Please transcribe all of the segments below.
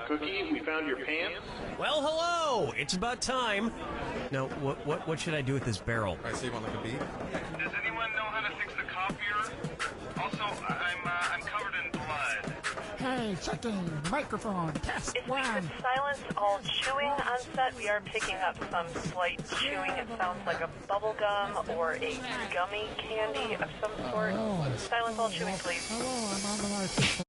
Cookie, we found your pants. Well, hello! It's about time. Now, what should I do with this barrel? All right, so you want like a beat? Does anyone know how to fix the copier? Also, I'm covered in blood. Hey, checking. Microphone. Test If we one. could silence all chewing on set, we are picking up some slight chewing. It sounds like a bubble gum or a gummy candy of some sort. Silence all chewing, please. Hello, I'm on the live system.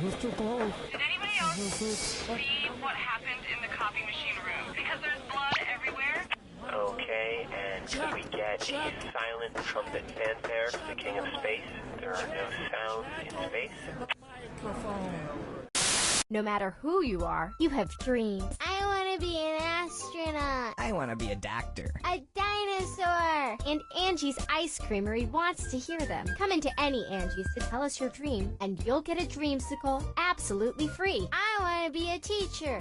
Who's too close? Did anybody else see what happened in the copy machine room? Because there's blood everywhere. Okay, and could we get a silent trumpet fanfare for the King of Space? There are no sounds in space. Microphone. No matter who you are, you have dreams. I want to be an astronaut. I want to be a doctor. A dinosaur. And Angie's Ice Creamery wants to hear them. Come into any Angie's to tell us your dream, and you'll get a dreamsicle absolutely free. I want to be a teacher.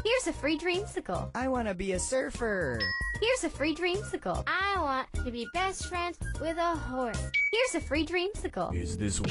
Here's a free dreamsicle. I want to be a surfer. Here's a free dreamsicle. I want to be best friends with a horse. Here's a free dreamsicle. Is this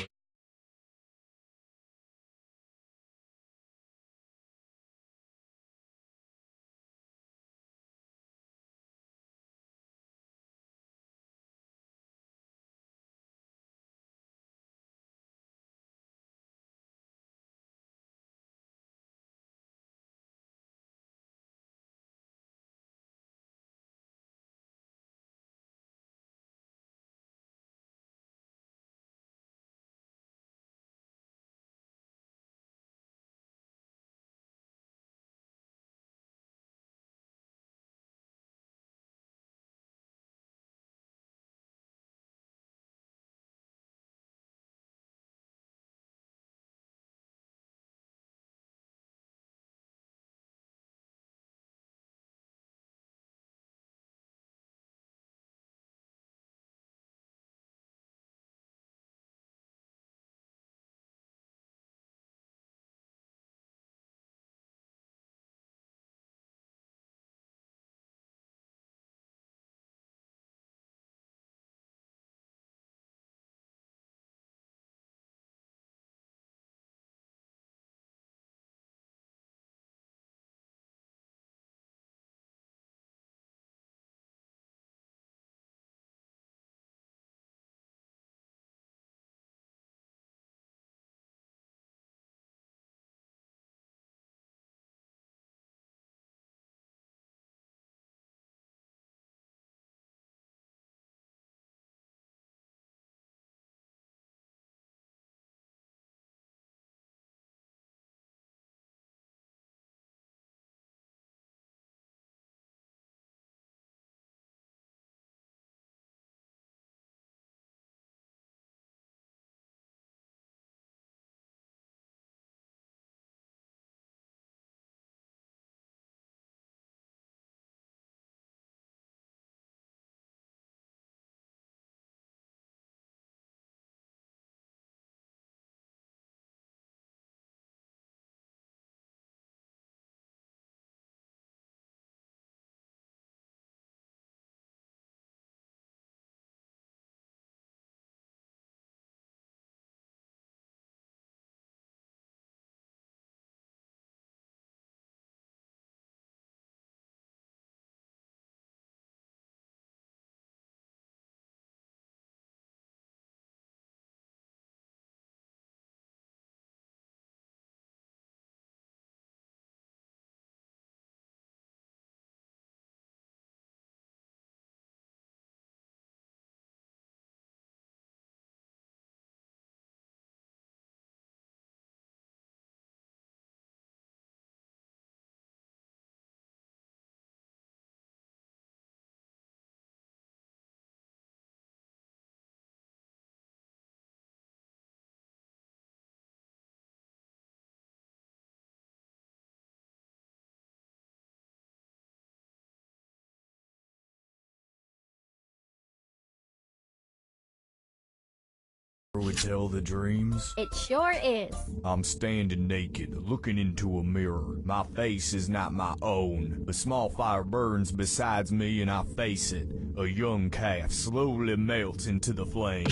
We tell the dreams? It sure is. I'm standing naked, looking into a mirror. My face is not my own. A small fire burns beside me and I face it. A young calf slowly melts into the flame.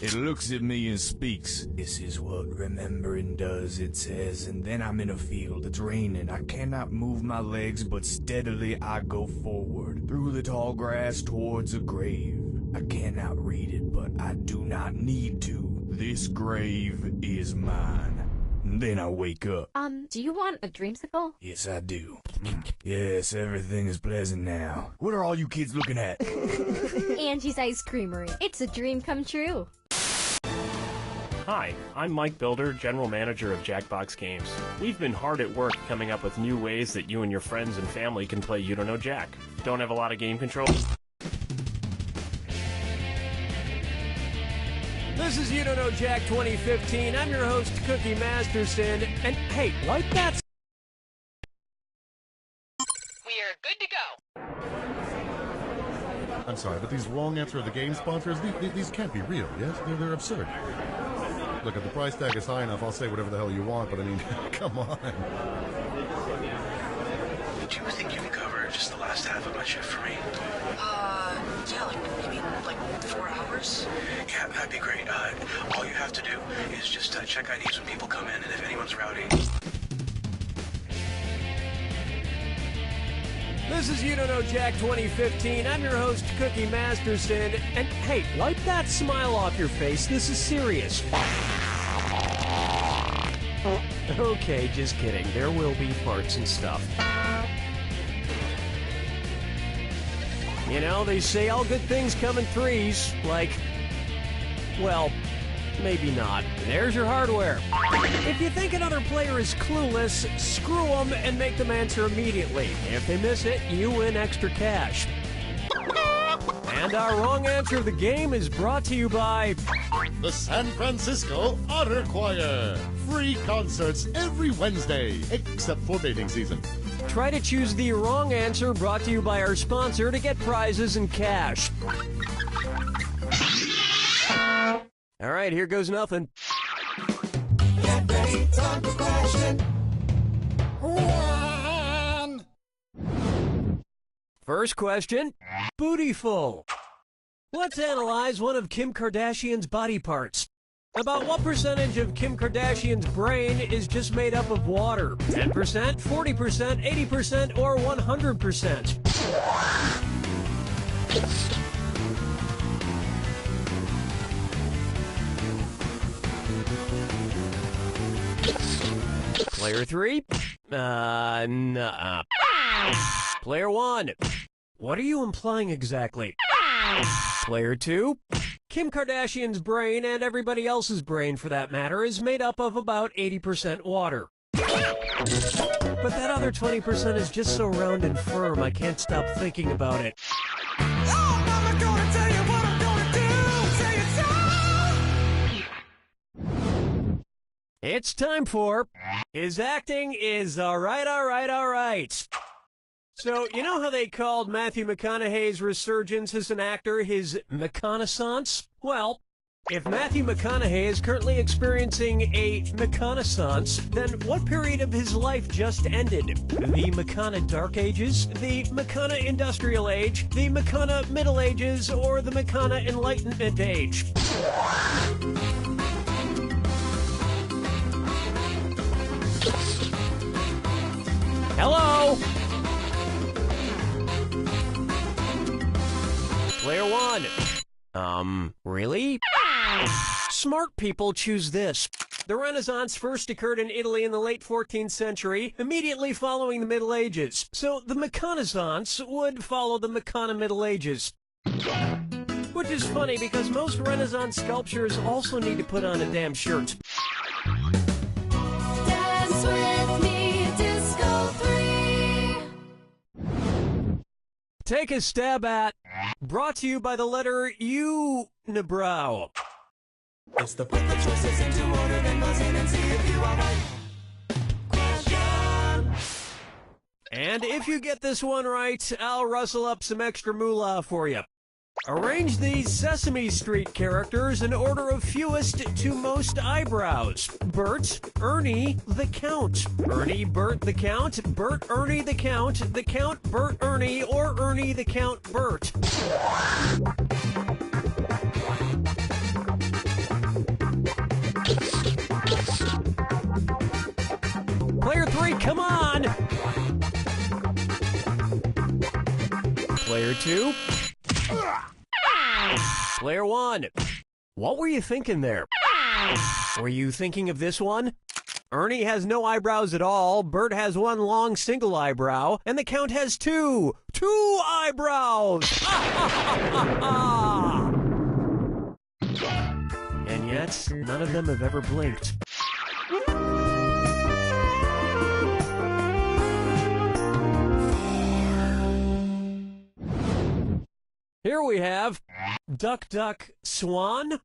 It looks at me and speaks. This is what remembering does, it says. And then I'm in a field, it's raining. I cannot move my legs, but steadily I go forward. Through the tall grass towards a grave. I cannot read it, but I do not need to. This grave is mine. And then I wake up. Do you want a dreamsicle? Yes, I do. Yes, everything is pleasant now. What are all you kids looking at? Angie's Ice Creamery. It's a dream come true. Hi, I'm Mike Builder, General Manager of Jakebox Games. We've been hard at work coming up with new ways that you and your friends and family can play You Don't Know Jack. Don't have a lot of game control? This is You Don't Know Jack 2015. I'm your host, Cookie Masterson. And hey, like that. We are good to go. I'm sorry, but these wrong answer of the game sponsors, these can't be real, yes? They're absurd. Look, if the price tag is high enough, I'll say whatever the hell you want, but I mean, come on. Do you think you can cover just the last half of my shift for me? Yeah, like, maybe, 4 hours? Yeah, that'd be great. All you have to do is just check IDs when people come in, and if anyone's rowdy. This is You Don't Know Jack 2015. I'm your host, Cookie Masterson. And hey, wipe that smile off your face. This is serious. Okay, just kidding. There will be farts and stuff. You know, they say all good things come in threes. Like, well, maybe not. There's your hardware. If you think another player is clueless, screw them and make them answer immediately. If they miss it, you win extra cash. And our wrong answer of the game is brought to you by The San Francisco Honor Choir. Free concerts every Wednesday, except for mating season. Try to choose the wrong answer, brought to you by our sponsor, to get prizes and cash. All right, here goes nothing. Get ready, time for question. 1. First question, Bootyful. Let's analyze one of Kim Kardashian's body parts. About what percentage of Kim Kardashian's brain is just made up of water? 10%, 40%, 80%, or 100%? Player 3? Nuh-uh. Player 1. What are you implying exactly? Player 2. Kim Kardashian's brain, and everybody else's brain for that matter, is made up of about 80% water. But that other 20% is just so round and firm, I can't stop thinking about it. It's time for His Acting is Alright, Alright, Alright. So, you know how they called Matthew McConaughey's resurgence as an actor his McConaissance? Well, if Matthew McConaughey is currently experiencing a McConaissance, then what period of his life just ended? The McCona Dark Ages, the McCona Industrial Age, the McCona Middle Ages, or the McCona Enlightenment Age? Hello? Player 1. Really? Smart people choose this. The Renaissance first occurred in Italy in the late 14th century, immediately following the Middle Ages. So the McConaissance would follow the McCona Middle Ages. Which is funny because most Renaissance sculptures also need to put on a damn shirt. Dance with me, Disco 3. Take a stab at. Brought to you by the letter U-nibrow. It's the put the choices into order, then buzz in and see if you are right. Question. And if you get this one right, I'll rustle up some extra moolah for you. Arrange these Sesame Street characters in order of fewest to most eyebrows. Bert, Ernie, the Count. Ernie, Bert, the Count. Bert, Ernie, the Count. The Count, Bert, Ernie, or Ernie, the Count, Bert. Player 3, come on! Player 2. Player 1. What were you thinking there? Were you thinking of this one? Ernie has no eyebrows at all, Bert has one long single eyebrow, and the Count has two eyebrows! And yet, none of them have ever blinked. Here we have Duck, Duck, Swan.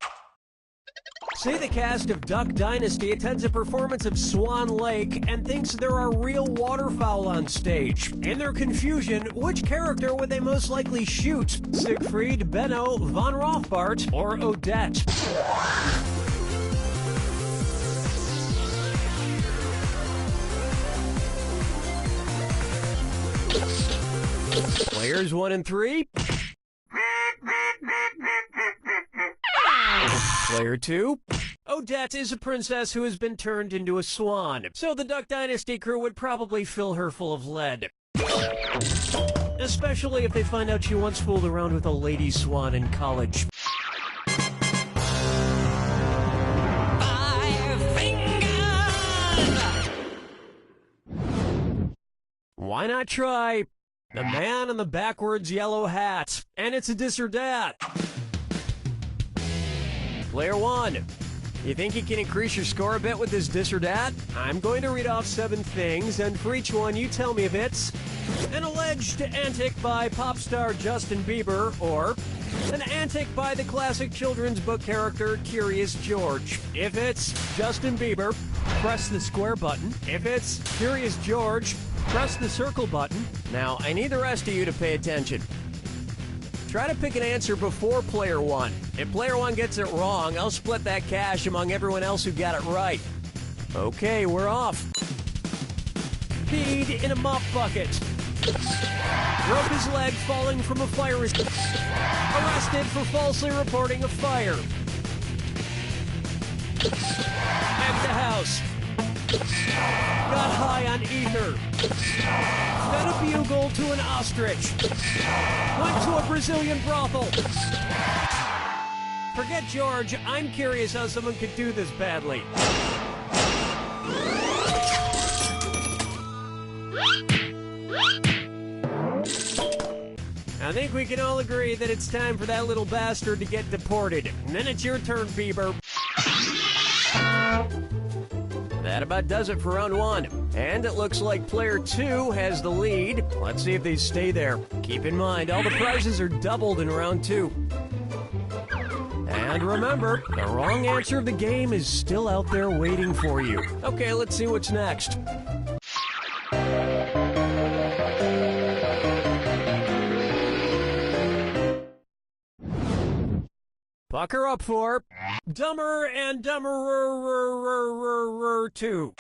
Say the cast of Duck Dynasty attends a performance of Swan Lake and thinks there are real waterfowl on stage. In their confusion, which character would they most likely shoot? Siegfried, Benno, Von Rothbart, or Odette? Players 1 and 3. Player 2. Odette is a princess who has been turned into a swan, so the Duck Dynasty crew would probably fill her full of lead. Especially if they find out she once fooled around with a lady swan in college. Why not try the man in the backwards yellow hat? And it's a dis or dat. Player 1. You think you can increase your score a bit with this dis or dat? I'm going to read off 7 things, and for each one you tell me if it's an alleged antic by pop star Justin Bieber, or an antic by the classic children's book character Curious George. If it's Justin Bieber, press the square button. If it's Curious George, press the circle button. Now, I need the rest of you to pay attention. Try to pick an answer before Player 1. If Player 1 gets it wrong, I'll split that cash among everyone else who got it right. Okay, we're off. Peed in a mop bucket. Broke his leg falling from a fire escape. Arrested for falsely reporting a fire. At the house. Got high on ether. Fed a bugle to an ostrich. Went to a Brazilian brothel. Forget George, I'm curious how someone could do this badly. I think we can all agree that it's time for that little bastard to get deported. And then it's your turn, Bieber. That about does it for round 1. And it looks like Player 2 has the lead. Let's see if they stay there. Keep in mind, all the prizes are doubled in round 2. And remember, the wrong answer of the game is still out there waiting for you. Okay, let's see what's next. Pucker up for Dumber and Dumberer 2.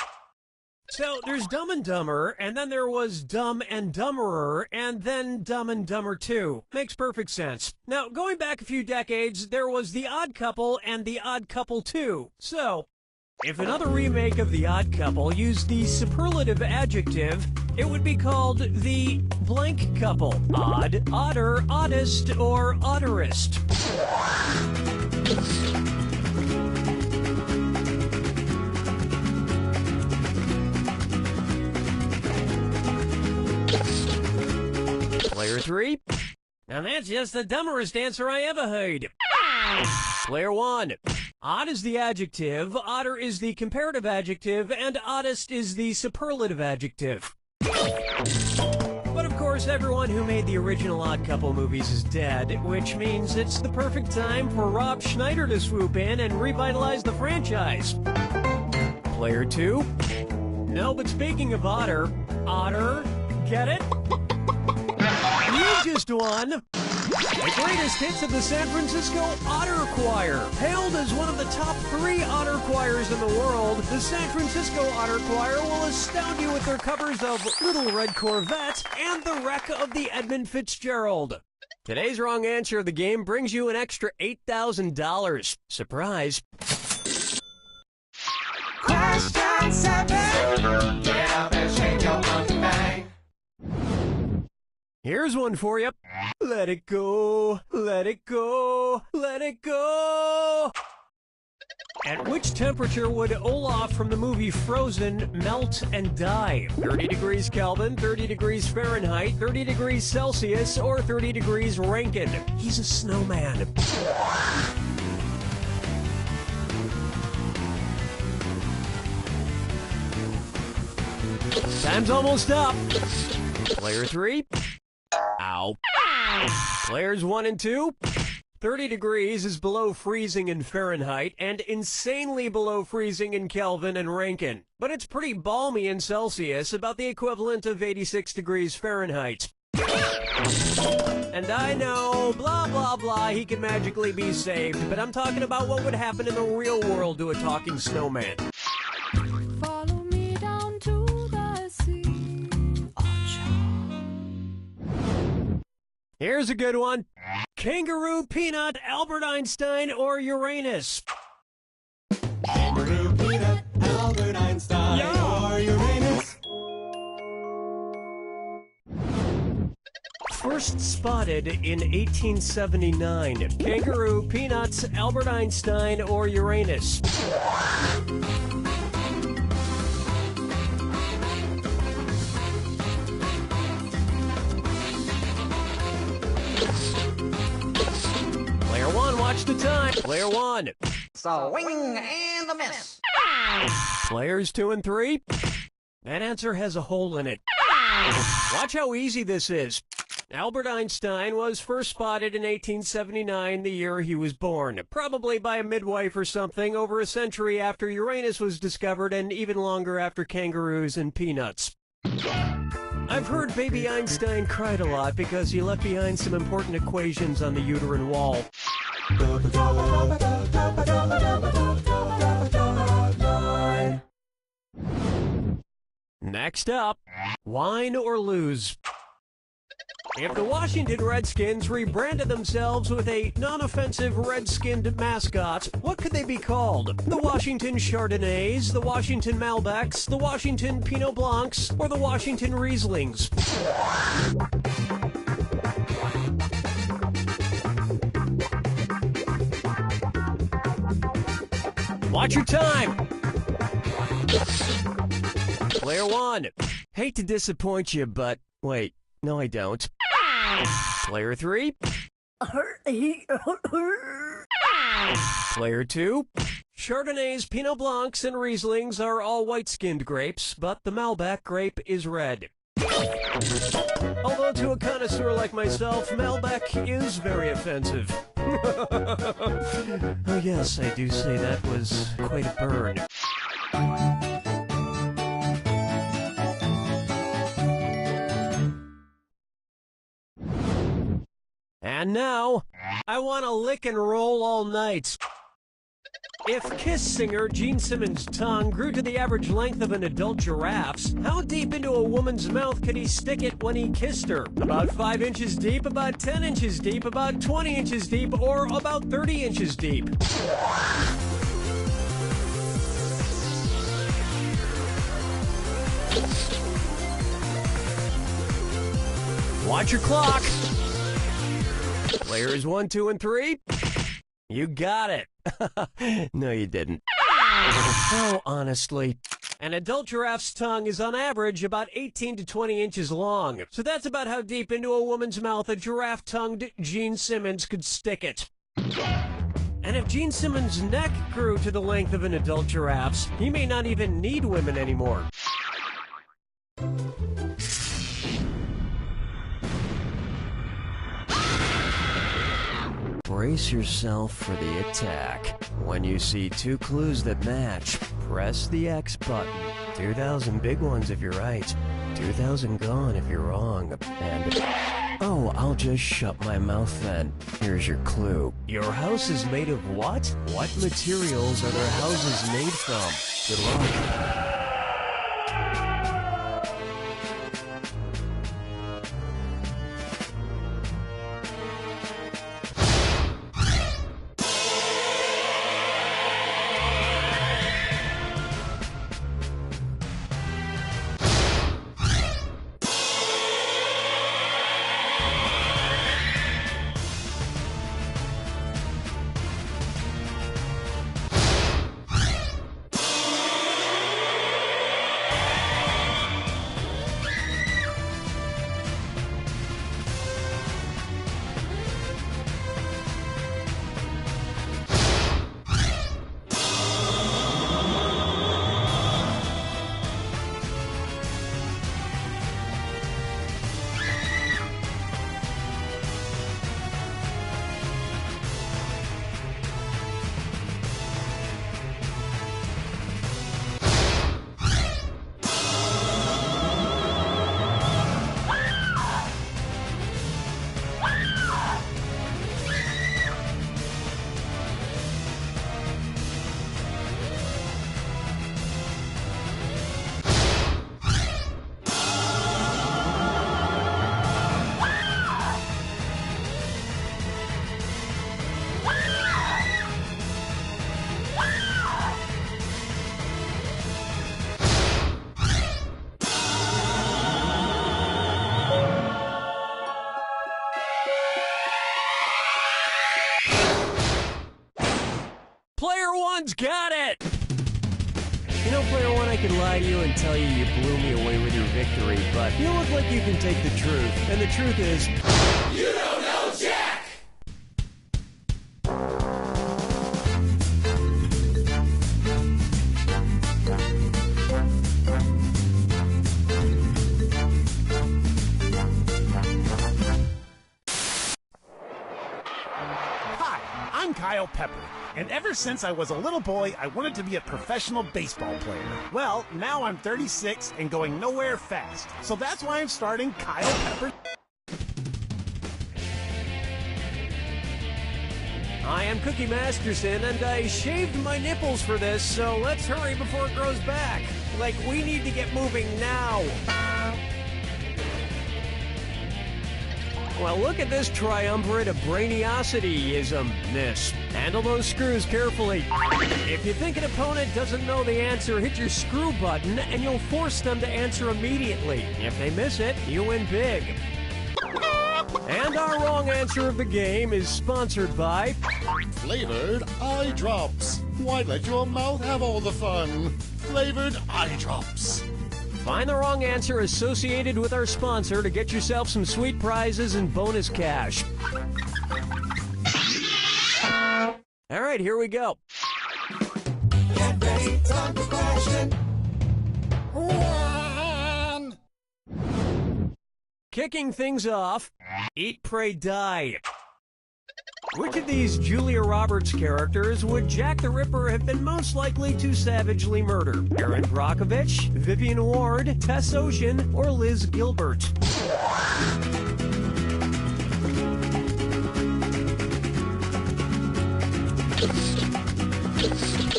So there's Dumb and Dumber, and then there was Dumb and Dumberer, and then Dumb and Dumber 2. Makes perfect sense. Now, going back a few decades, there was The Odd Couple and The Odd Couple 2. So, if another remake of The Odd Couple used the superlative adjective, it would be called The Blank Couple. Odd, odder, oddest, or odderest. Player 3. Now that's just the dumberest answer I ever heard. Player 1. Odd is the adjective, odder is the comparative adjective, and oddest is the superlative adjective. But of course, everyone who made the original Odd Couple movies is dead, which means it's the perfect time for Rob Schneider to swoop in and revitalize the franchise. Player 2. No, but speaking of otter, Get it? You just won the greatest hits of the San Francisco Otter Choir. Hailed as one of the top 3 otter choirs in the world, the San Francisco Otter Choir will astound you with their covers of Little Red Corvette and The Wreck of the Edmund Fitzgerald. Today's wrong answer of the game brings you an extra $8,000. Surprise. Question 7. Get up and shake your monkey bang. Here's one for you. Let it go, let it go, let it go. At which temperature would Olaf from the movie Frozen melt and die? 30 degrees Kelvin, 30 degrees Fahrenheit, 30 degrees Celsius, or 30 degrees Rankine? He's a snowman. Time's almost up. Player 3. Ow. Players 1 and 2. 30 degrees is below freezing in Fahrenheit and insanely below freezing in Kelvin and Rankine. But it's pretty balmy in Celsius, about the equivalent of 86 degrees Fahrenheit. And I know, blah, blah, blah, he can magically be saved, but I'm talking about what would happen in the real world to a talking snowman. Follow me down to the sea. Here's a good one. Kangaroo, Peanut, Albert Einstein, or Uranus? Kangaroo, Peanut, Albert Einstein, or Uranus. First spotted in 1879. Kangaroo, Peanuts, Albert Einstein, or Uranus? Player 1, watch the time. Player 1. Swing and a miss. Players 2 and 3. That answer has a hole in it. Watch how easy this is. Albert Einstein was first spotted in 1879, the year he was born. Probably by a midwife or something, over a century after Uranus was discovered and even longer after kangaroos and peanuts. I've heard baby Einstein cried a lot because he left behind some important equations on the uterine wall. Next up, wine or lose. If the Washington Redskins rebranded themselves with a non-offensive red-skinned mascot, what could they be called? The Washington Chardonnays, the Washington Malbecs, the Washington Pinot Blancs, or the Washington Rieslings? Watch your time! Player 1. Hate to disappoint you, but wait, no I don't. Player 3. Player 2. Chardonnays, Pinot Blancs, and Rieslings are all white-skinned grapes, but the Malbec grape is red. Although to a connoisseur like myself, Malbec is very offensive. Oh yes, I do say that was quite a burn. And now, I want to lick and roll all night. If Kiss singer Gene Simmons' tongue grew to the average length of an adult giraffe's, how deep into a woman's mouth could he stick it when he kissed her? About 5 inches deep, about 10 inches deep, about 20 inches deep, or about 30 inches deep? Watch your clock. Players 1, 2, and 3. You got it. No, you didn't. Oh, honestly. An adult giraffe's tongue is on average about 18 to 20 inches long. So that's about how deep into a woman's mouth a giraffe-tongued Gene Simmons could stick it. And if Gene Simmons' neck grew to the length of an adult giraffe's, he may not even need women anymore. Brace yourself for the attack. When you see 2 clues that match, press the X button. 2,000 big ones if you're right. 2,000 gone if you're wrong. And... oh, I'll just shut my mouth then. Here's your clue. Your house is made of what? What materials are their houses made from? Good luck. Player one's got it! You know, Player One, I could lie to you and tell you you blew me away with your victory, but you look like you can take the truth. And the truth is... you don't know Jack! Hi, I'm Kyle Pepper. And ever since I was a little boy, I wanted to be a professional baseball player. Well, now I'm 36 and going nowhere fast. So that's why I'm starting Kyle Pepper. I am Cookie Masterson, and I shaved my nipples for this, so let's hurry before it grows back. Like, we need to get moving now. Well, look at this triumvirate of brainiosity-ism-ness. Handle those screws carefully. If you think an opponent doesn't know the answer, hit your screw button, and you'll force them to answer immediately. If they miss it, you win big. And our wrong answer of the game is sponsored by... Flavored eye drops. Why let your mouth have all the fun? Flavored eye drops. Find the wrong answer associated with our sponsor to get yourself some sweet prizes and bonus cash. All right, here we go. Get ready, time for question one. Kicking things off, Eat, Pray, Die. Which of these Julia Roberts characters would Jack the Ripper have been most likely to savagely murder? Erin Brockovich, Vivian Ward, Tess Ocean, or Liz Gilbert?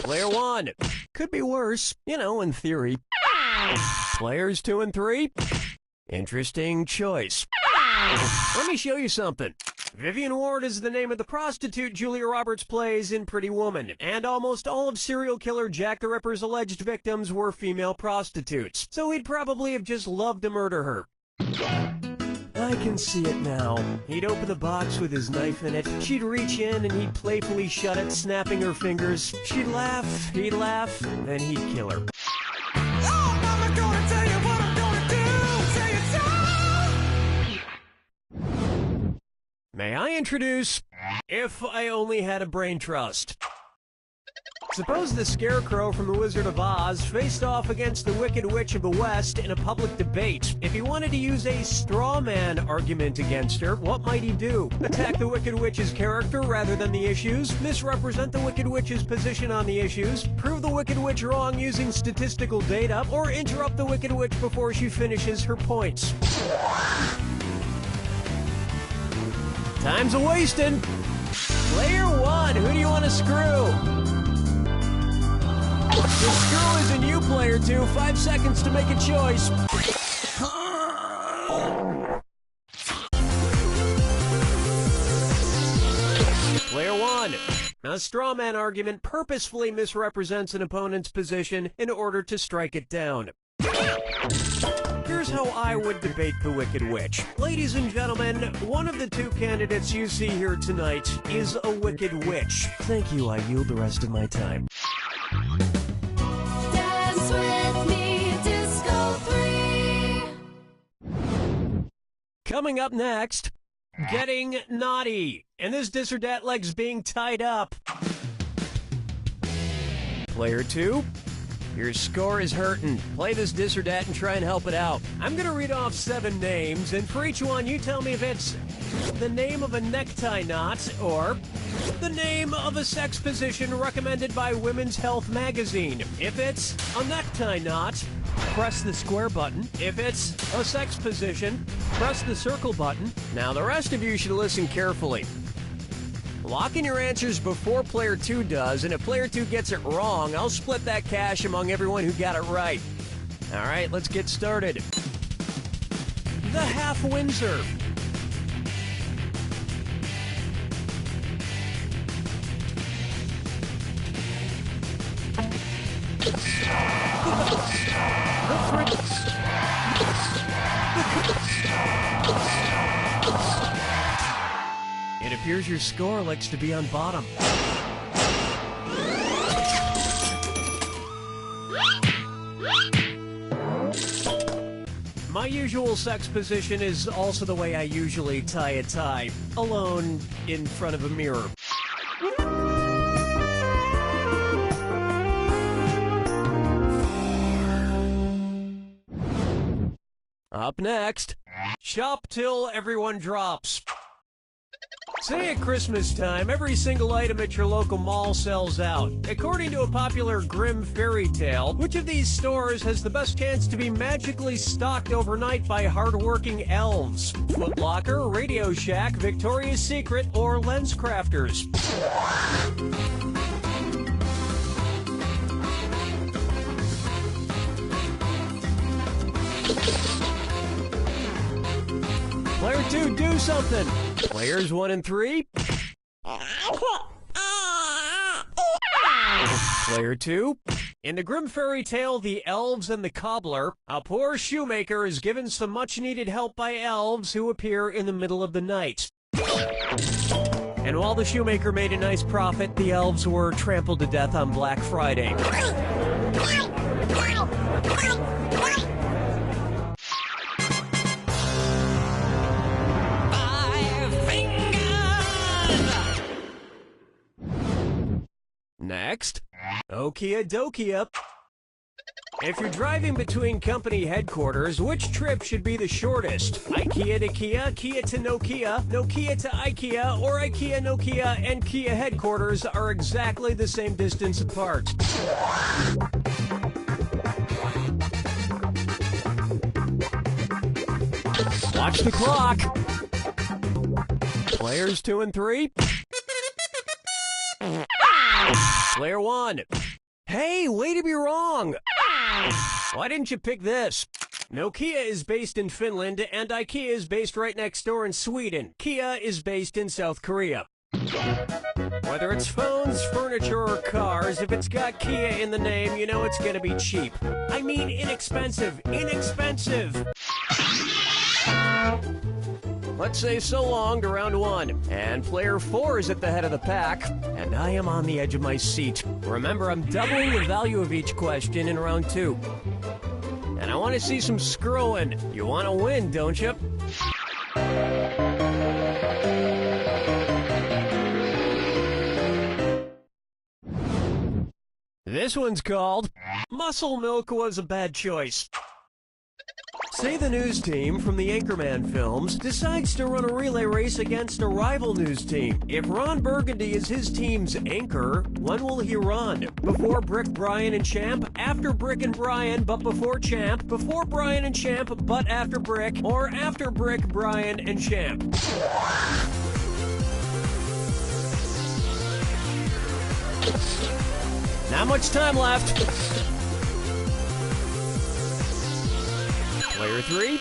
Player one. Could be worse, you know, in theory. Players 2 and 3. Interesting choice. Let me show you something. Vivian Ward is the name of the prostitute Julia Roberts plays in Pretty Woman, and almost all of serial killer Jack the Ripper's alleged victims were female prostitutes, so he'd probably have just loved to murder her. I can see it now. He'd open the box with his knife in it, she'd reach in and he'd playfully shut it, snapping her fingers. She'd laugh, he'd laugh, then he'd kill her. May I introduce If I Only Had a Brain Trust? Suppose the Scarecrow from The Wizard of Oz faced off against the Wicked Witch of the West in a public debate. If he wanted to use a straw man argument against her, what might he do? Attack the Wicked Witch's character rather than the issues? Misrepresent the Wicked Witch's position on the issues? Prove the Wicked Witch wrong using statistical data? Or interrupt the Wicked Witch before she finishes her points? Time's a-wasting. Player 1, who do you want to screw? The screw is in you, Player 2. 5 seconds to make a choice. Player 1. A straw man argument purposefully misrepresents an opponent's position in order to strike it down. Here's how I would debate the Wicked Witch. Ladies and gentlemen, one of the two candidates you see here tonight is a Wicked Witch. Thank you, I yield the rest of my time. Dance with me, Disco 3. Coming up next, getting naughty, and this dis or dat leg's being tied up. Player 2, your score is hurting. Play this dis or dat and try and help it out. I'm gonna read off 7 names, and for each one, you tell me if it's the name of a necktie knot or the name of a sex position recommended by Women's Health magazine. If it's a necktie knot, press the square button. If it's a sex position, press the circle button. Now, the rest of you should listen carefully. Lock in your answers before Player 2 does, and if Player 2 gets it wrong, I'll split that cash among everyone who got it right. All right, let's get started. The Half Windsor. It appears your score likes to be on bottom. My usual sex position is also the way I usually tie a tie, alone in front of a mirror. Up next, shop till everyone drops. Say at Christmas time, every single item at your local mall sells out. According to a popular grim fairy tale, which of these stores has the best chance to be magically stocked overnight by hardworking elves? Foot Locker, Radio Shack, Victoria's Secret, or Lens Crafters? Player 2, do something! Players 1 and 3. Player 2. In the grim fairy tale, The Elves and the Cobbler, a poor shoemaker is given some much-needed help by elves who appear in the middle of the night. And while the shoemaker made a nice profit, the elves were trampled to death on Black Friday. Next, Okia Dokia. If you're driving between company headquarters, which trip should be the shortest? IKEA to Kia, Kia to Nokia, Nokia to IKEA, or IKEA, Nokia, and Kia headquarters are exactly the same distance apart. Watch the clock. Players 2 and 3. Player 1. Hey, way to be wrong! Why didn't you pick this? Nokia is based in Finland, and IKEA is based right next door in Sweden. Kia is based in South Korea. Whether it's phones, furniture, or cars, if it's got Kia in the name, you know it's gonna be cheap. I mean inexpensive. Inexpensive! Let's say so long to round 1. And player 4 is at the head of the pack, and I am on the edge of my seat. Remember, I'm doubling the value of each question in round 2. And I want to see some screwing. You want to win, don't you? This one's called Muscle Milk Was a Bad Choice. Say the news team from the Anchorman films decides to run a relay race against a rival news team. If Ron Burgundy is his team's anchor, when will he run? Before Brick, Brian, and Champ? After Brick and Brian, but before Champ? Before Brian and Champ, but after Brick? Or after Brick, Brian, and Champ? Not much time left. Player 3,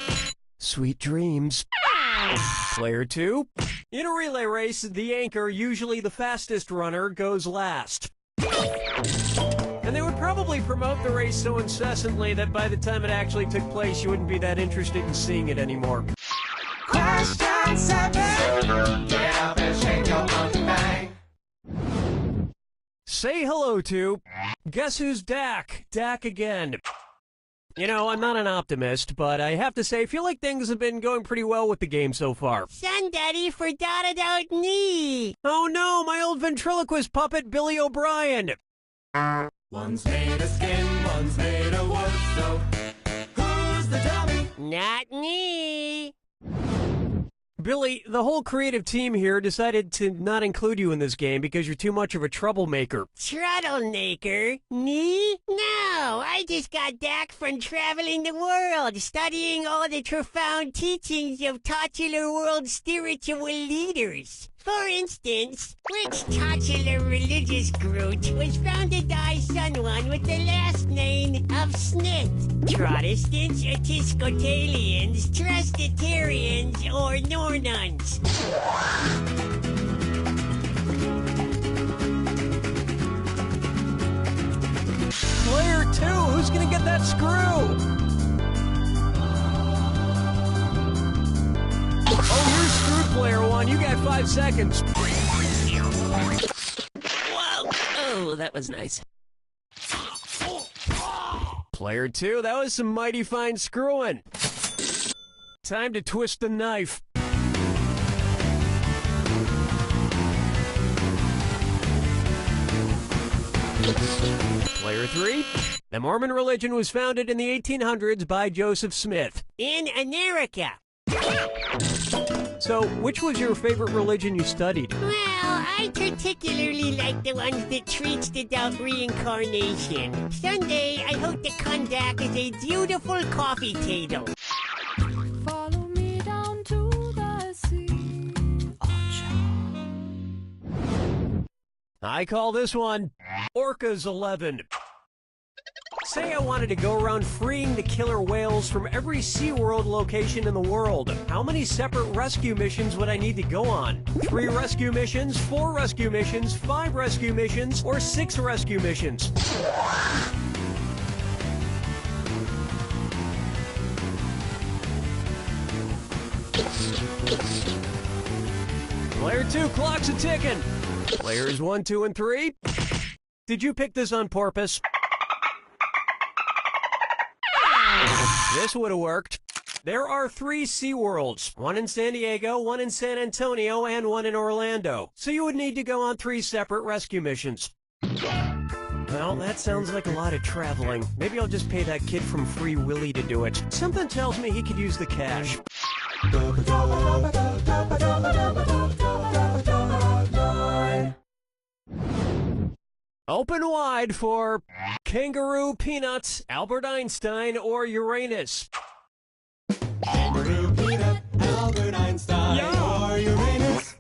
sweet dreams. Player 2, in a relay race, the anchor, usually the fastest runner, goes last. And they would probably promote the race so incessantly that by the time it actually took place, you wouldn't be that interested in seeing it anymore. Question 7. Get up and shake your monkey bang. Say hello to, guess who's Dak? Dak again. You know, I'm not an optimist, but I have to say, I feel like things have been going pretty well with the game so far. Son, Daddy forgot about me. Oh no, my old ventriloquist puppet, Billy O'Brien. One's made of skin, one's made of wood, so who's the dummy? Not me. Billy, the whole creative team here decided to not include you in this game because you're too much of a troublemaker. Troublemaker? Me? No, I just got back from traveling the world, studying all the profound teachings of titular world spiritual leaders. For instance, which titular religious group was founded by someone with the last name of Smith? Protestants, Episcopalians, Trustitarians, or Nornuns? Player 2, who's gonna get that screw? Oh, you're screwed, player 1. You got 5 seconds. Whoa! Oh, that was nice. Player 2, that was some mighty fine screwing. Time to twist the knife. Player 3, the Mormon religion was founded in the 1800s by Joseph Smith. In America. So, which was your favorite religion you studied? Well, I particularly like the ones that treats about reincarnation. Someday, I hope to come back as a beautiful coffee table. Follow me down to the sea. I call this one Orcas 11. Say I wanted to go around freeing the killer whales from every SeaWorld location in the world. How many separate rescue missions would I need to go on? 3 rescue missions, 4 rescue missions, 5 rescue missions, or 6 rescue missions? Player 2, clock's a ticking. Players 1, 2, and 3. Did you pick this on purpose? This would have worked. There are 3 SeaWorlds, one in San Diego, one in San Antonio, and one in Orlando. So you would need to go on 3 separate rescue missions. Well, that sounds like a lot of traveling. Maybe I'll just pay that kid from Free Willy to do it. Something tells me he could use the cash. Open wide for Kangaroo, Peanuts, Albert Einstein, or Uranus. Kangaroo, peanut, Albert Einstein, or Uranus.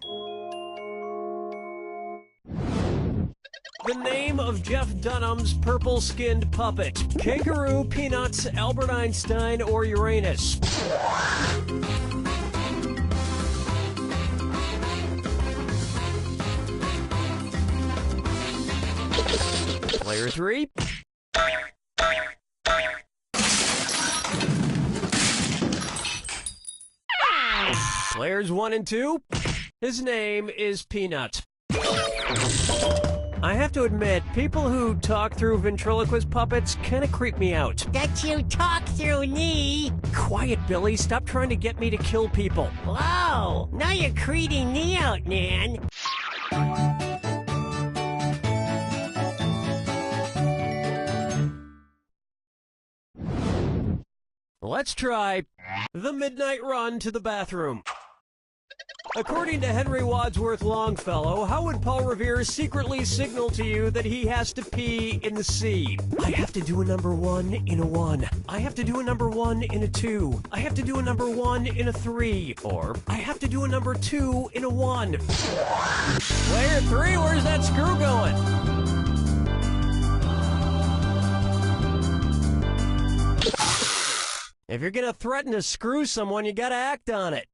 The name of Jeff Dunham's purple-skinned puppet. Kangaroo, Peanuts, Albert Einstein, or Uranus. Player 3. Players 1 and 2. His name is Peanut. I have to admit, people who talk through ventriloquist puppets kind of creep me out. That you talk through me. Quiet, Billy. Stop trying to get me to kill people. Whoa! Now you're creeping me out, man. Let's try the midnight run to the bathroom. According to Henry Wadsworth Longfellow, how would Paul Revere secretly signal to you that he has to pee in the sea? I have to do a number 1 in a 1. I have to do a number 1 in a 2. I have to do a number 1 in a 3. Or, I have to do a number 2 in a 1. Player 3, where's that screw going? If you're gonna threaten to screw someone, you gotta act on it.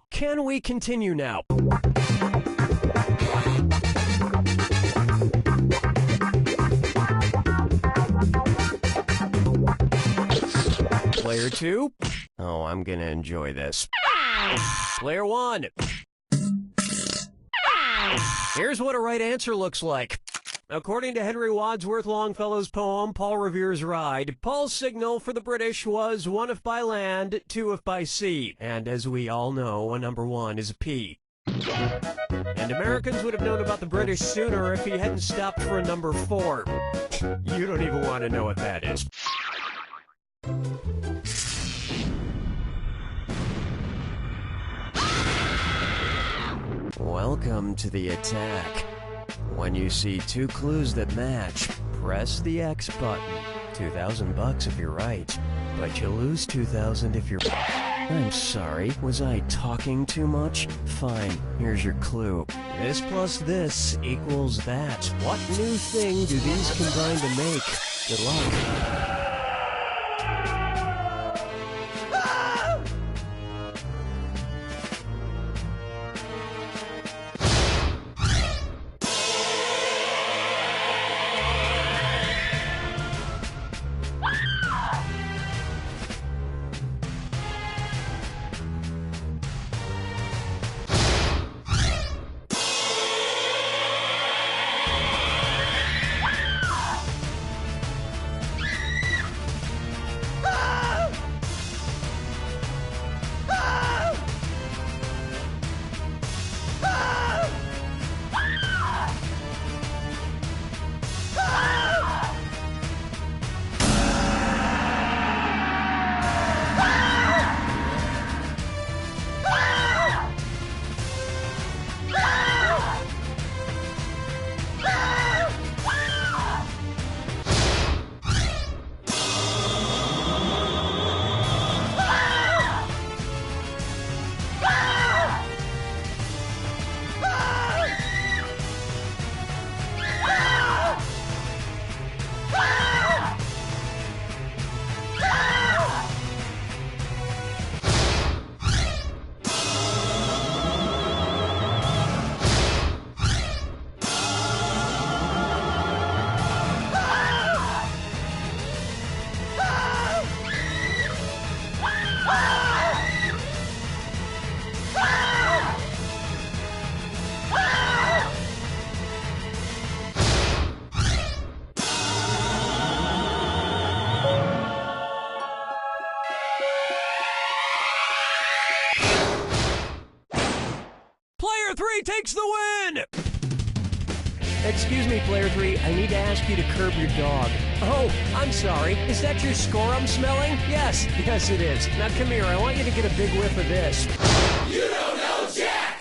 Can we continue now? Player 2? Oh, I'm gonna enjoy this. Player 1. Here's what a right answer looks like. According to Henry Wadsworth Longfellow's poem, Paul Revere's Ride, Paul's signal for the British was 1 if by land, 2 if by sea. And as we all know, a number 1 is a P. And Americans would have known about the British sooner if he hadn't stopped for a number 4. You don't even want to know what that is. Welcome to the attack. When you see 2 clues that match, press the X button. $2,000 if you're right, but you lose $2,000 if you're... I'm sorry, was I talking too much? Fine, here's your clue. This plus this equals that. What new thing do these combine to make? Good luck. Player 3 takes the win! Excuse me, Player 3, I need to ask you to curb your dog. Oh, I'm sorry. Is that your score I'm smelling? Yes, it is. Now come here, I want you to get a big whiff of this. You don't know Jack!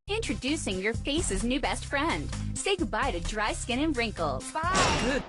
Introducing your face's new best friend. Say goodbye to dry skin and wrinkles. Good